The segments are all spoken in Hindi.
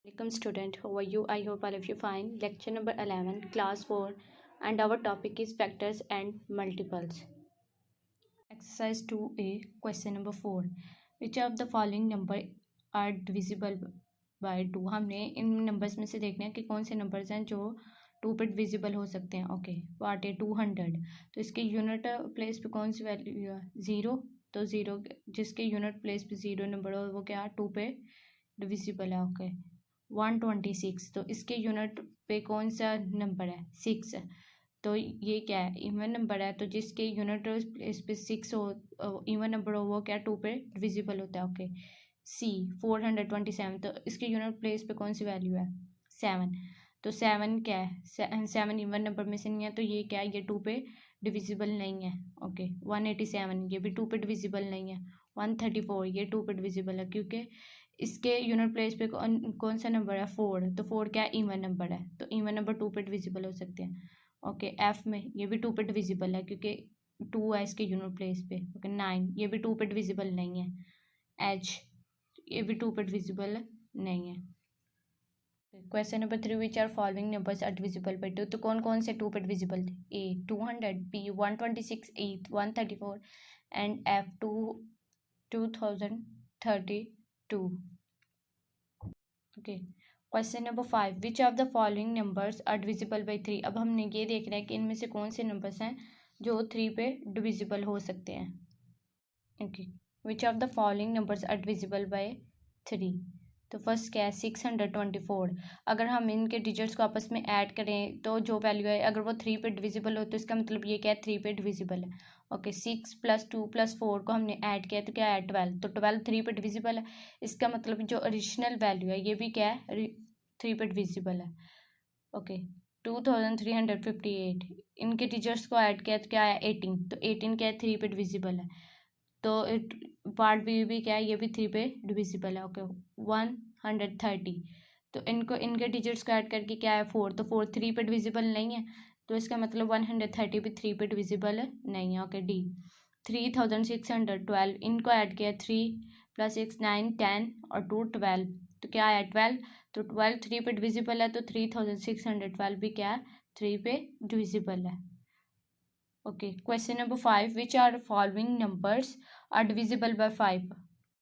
Welcome student, how are you? I hope all of you fine. Lecture number 11, class 4, and our topic is factors and multiples. Exercise 2a, question number 4. Which of the following number are divisible by 2? हमने इन नंबर्स में से देखना है कि कौन से नंबर्स हैं जो 2 पे डिविजिबल हो सकते हैं. Okay, part A 200. तो इसके यूनिट प्लेस पे कौन सी वैल्यू है? 0. तो 0 जिसके यूनिट प्लेस पे 0 नंबर हो वो क्या 2 पे डिविजिबल है. ओके, 126. तो इसके यूनिट पे कौन सा नंबर है? 6. तो ये क्या है? इवन नंबर है. तो जिसके यूनिट इस पे 6 हो, इवन नंबर हो, वो क्या 2 पे डिविजिबल होता है. ओके, सी 427. तो इसके यूनिट प्लेस पे कौन सी वैल्यू है? 7. तो 7 क्या है? 7 इवन नंबर में से नहीं है, तो ये क्या है? ये 2 पे डिविजिबल नहीं है. ओके, 187 ये भी 2 पे डिविजिबल नहीं है. 134 ये 2 पे डिविजिबल है क्योंकि इसके यूनिट प्लेस पे कौन सा नंबर है? 4. तो 4 क्या है? इवन नंबर है. तो इवन नंबर 2 पे डिविजिबल हो सकते हैं. ओके, एफ में ये भी 2 पे डिविजिबल है क्योंकि 2 है इसके यूनिट प्लेस पे. ओके, 9 ये भी 2 पे डिविजिबल नहीं है. एच ये भी 2 पे डिविजिबल नहीं है. Question number 3, which are following numbers are divisible by 2? तो कौन कौन से 2 पे डिविजिबल थे? A 200, B 126, A 134 and F 2032. Okay, question number 5, which of the following numbers are divisible by 3? अब हमने ये देखना है कि इनमें से कौन से नंबर्स हैं जो 3 पे डिविजिबल हो सकते हैं. Okay, which of the following numbers are divisible by 3? तो फर्स्ट क्या है? 624. अगर हम इनके डिजिट्स को आपस में ऐड करें तो जो वैल्यू है अगर वो 3 पे डिविजिबल हो तो इसका मतलब ये क्या है? 3 पे डिविजिबल है. ओके, 6 + 2 + 4 को हमने ऐड किया तो क्या है? 12. तो 12 3 पे डिविजिबल है. इसका मतलब जो ओरिजिनल वैल्यू है ये भी क्या है? 3 पे डिविजिबल है. ओके, 2358. इनके डिजिट्स को ऐड किया तो क्या है? 18. तो 18 क्या है? 3 पे डिविजिबल है. तो पार्ट बी भी क्या है? ये भी 3 पे डिविजिबल है. ओके, 130. तो इनको इनके डिजिट्स को ऐड करके क्या है? 4. तो 4 3 पे डिविजिबल नहीं है, तो इसका मतलब 130 भी 3 पे डिविजिबल नहीं है. Okay, D 3612. इनको ऐड किया 3 + 6 9 10 और 2 12. तो क्या है? 12. तो 12 3 पे डिविजिबल है, तो 3612 भी क्या है? 3 पे डिविजिबल है. Okay, question number 5, which are following numbers are divisible by 5?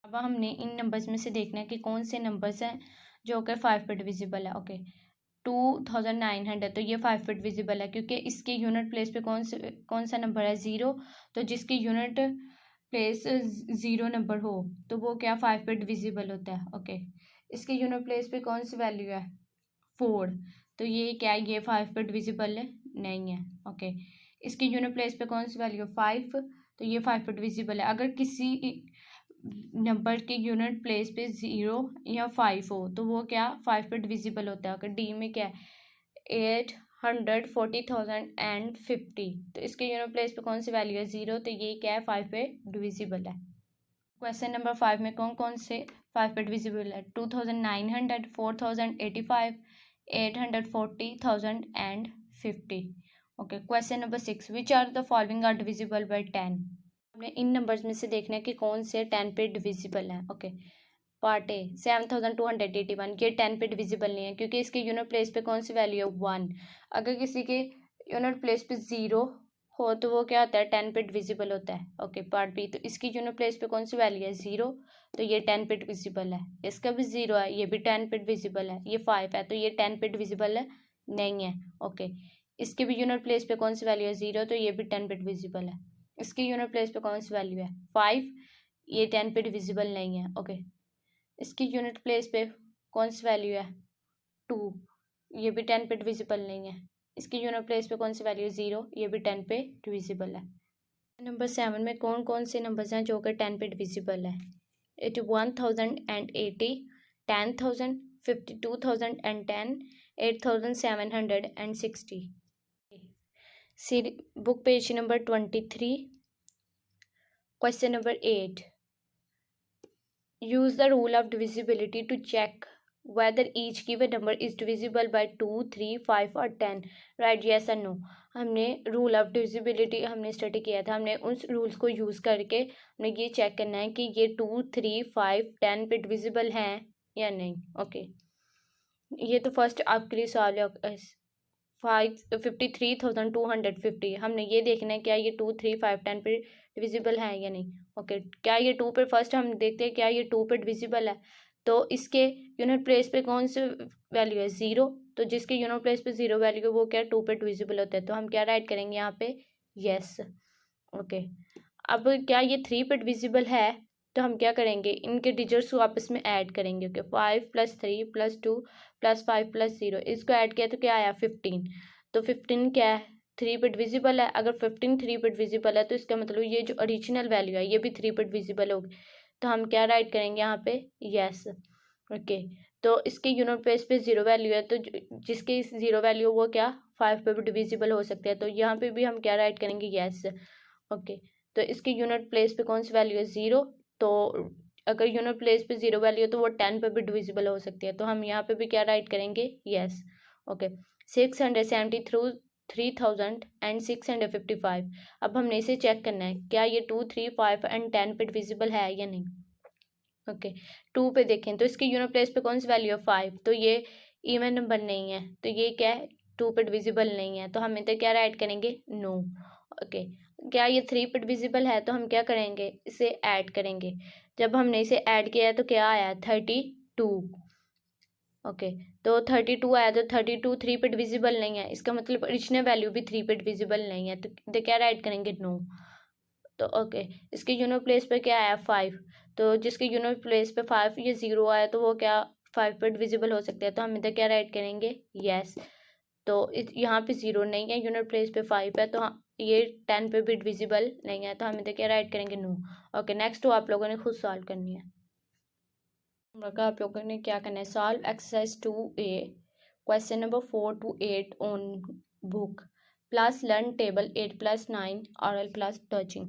अब हमने इन नंबर्स में से देखना है कि कौन से नंबर्स हैं जो कि 5 पे डिविजिबल है. ओके, 2900. तो ये 5 पे डिविजिबल है क्योंकि इसके यूनिट प्लेस पे कौन सा नंबर है? 0. तो जिसके यूनिट प्लेस 0 नंबर हो तो वो क्या 5 पे डिविजिबल होता है. ओके, इसके यूनिट प्लेस पे कौन सी वैल्यू है? 4. तो ये क्या है? ये 5 पे डिविजिबल नहीं है. ओके, इसके यूनिट प्लेस पे कौन सी वैल्यू है? 5. तो ये 5 पे डिविजिबल है. अगर किसी नंबर के यूनिट प्लेस पे 0 या 5 हो तो वो क्या 5 पे डिविजिबल होता है. अगर डी में क्या है? 840,050. तो इसके यूनिट प्लेस पे कौन सी वैल्यू है? 0. तो ये क्या है? 5 पे डिविजिबल है. क्वेश्चन नंबर 5 में कौन कौन से 5 पे डिविजिबल है? 2900, 4085, 840,050. Okay, question number 6, which are the following are divisible by 10? हमने इन नंबर्स में से देखना है कि कौन से 10 पे डिविजिबल हैं. Okay, part A 7281. ये 10 पे डिविजिबल नहीं है क्योंकि इसके यूनिट प्लेस पे कौन सी वैल्यू है? 1. अगर किसी के यूनिट प्लेस पे 0 हो तो वो क्या होता है? 10 पे डिविजिबल होता है. ओके, पार्ट बी, तो इसकी यूनिट प्लेस पे कौन सी वैल्यू है? 0. तो ये 10 पे डिविजिबल है. इसका भी 0 है, ये भी 10 पे डिविजिबल है. ये 5 है तो ये 10 पे डिविजिबल नहीं है. ओके, इसके भी यूनिट प्लेस पे कौन सी वैल्यू है? 0. तो ये भी 10 पे डिविजिबल है. इसके यूनिट प्लेस पे कौन सी वैल्यू है? 5. ये 10 पे डिविजिबल नहीं है. ओके, इसकी यूनिट प्लेस पे कौन सी वैल्यू है? 2. ये भी 10 पे डिविजिबल नहीं है. इसकी यूनिट प्लेस पे कौन सी वैल्यू है? 0. ये भी 10 पे डिविजिबल है. नंबर 7 में कौन कौन से नंबर्स हैं जो कि 10 पे डिविजिबल है? 81,080, 10,000, 52,010, 8,760. Book page number 23. Question number 8, use the rule of divisibility to check whether each given number is divisible by 2, 3, 5 or 10. Right, yes or no? हमने रूल ऑफ डिविजिबिलिटी हमने स्टडी किया था. हमने उस रूल्स को यूज़ करके हमने ये चेक करना है कि ये 2, 3, 5, 10 पे डिविजिबल हैं या नहीं. ओके, ये तो फर्स्ट आपके लिए सवाल है। 53,250 हमने ये देखना है क्या ये 2 3 5 10 पे डिविजिबल है या नहीं। ओके, क्या ये 2 पे, फर्स्ट हम देखते हैं क्या ये 2 पे डिविजिबल है। तो इसके यूनिट प्लेस पे कौन सी वैल्यू है, 0। तो जिसके यूनिट प्लेस पे 0 वैल्यू है वो क्या 2 पे डिविजिबल होता है, तो हम क्या राइट करेंगे यहाँ पे, यस। ओके, अब क्या ये 3 पे डिविजिबल है, तो हम क्या करेंगे, इनके डिजिट्स को आपस में ऐड करेंगे। ओके, 5 + 3 + 2 + 5 + 0, इसको ऐड किया तो क्या आया 15। तो 15 क्या है, 3 पे डिविजिबल है। अगर 15 3 पे डिविजिबल है तो इसका मतलब ये जो ओरिजिनल वैल्यू है ये भी 3 पे डिविजिबल होगी। तो हम क्या राइट करेंगे यहाँ पे, यस। ओके, तो इसके यूनिट प्लेस पे 0 वैल्यू है, तो जिसके 0 वैल्यू वो क्या 5 पे भी डिविजिबल हो सकते हैं, तो यहाँ पे भी हम क्या राइट करेंगे, यस। ओके, तो इसके यूनिट प्लेस पे कौन सी वैल्यू है, 0। तो अगर यूनिट प्लेस पे 0 वैल्यू है तो वो 10 पे भी डिविजिबल हो सकती है, तो हम यहाँ पे भी क्या राइट करेंगे, यस। ओके, 673 3,655। अब हमने इसे चेक करना है क्या ये 2 3 5 एंड 10 पे डिविजिबल है या नहीं। ओके, 2 पे देखें तो इसके यूनिट प्लेस पे कौन सी वैल्यू है, 5। तो ये इवन नंबर नहीं है, तो ये क्या है 2 पे डिविजिबल नहीं है, तो हम इधर क्या राइट करेंगे, नो। ओके, क्या ये 3 पे डिविजिबल है, तो हम क्या करेंगे, इसे ऐड करेंगे। जब हमने इसे ऐड किया है तो क्या आया 32। ओके, तो 32 आया, तो 32 3 पे डिविजिबल नहीं है, इसका मतलब ओरिजिनल वैल्यू भी 3 पे डिविजिबल नहीं है, तो इधर क्या राइट करेंगे, नो। तो ओके, इसके यूनिट प्लेस पे क्या आया 5। तो जिसके यूनिट प्लेस पे 5 ये 0 आया तो वो क्या 5 पे डिविजिबल हो सकता है, तो हम इधर क्या राइट करेंगे, यस। तो यहाँ पे 0 नहीं है, यूनिट प्लेस पे 5 है, तो हाँ ये 10 पे भी डिविजिबल नहीं है, तो हम इधर क्या राइट करेंगे, नो। ओके, नेक्स्ट तो आप लोगों ने खुद सॉल्व करनी है। आप लोगों ने क्या करना है, solve exercise 2A question number 4 to 8 on book plus learn table 8 + 9 oral plus touching.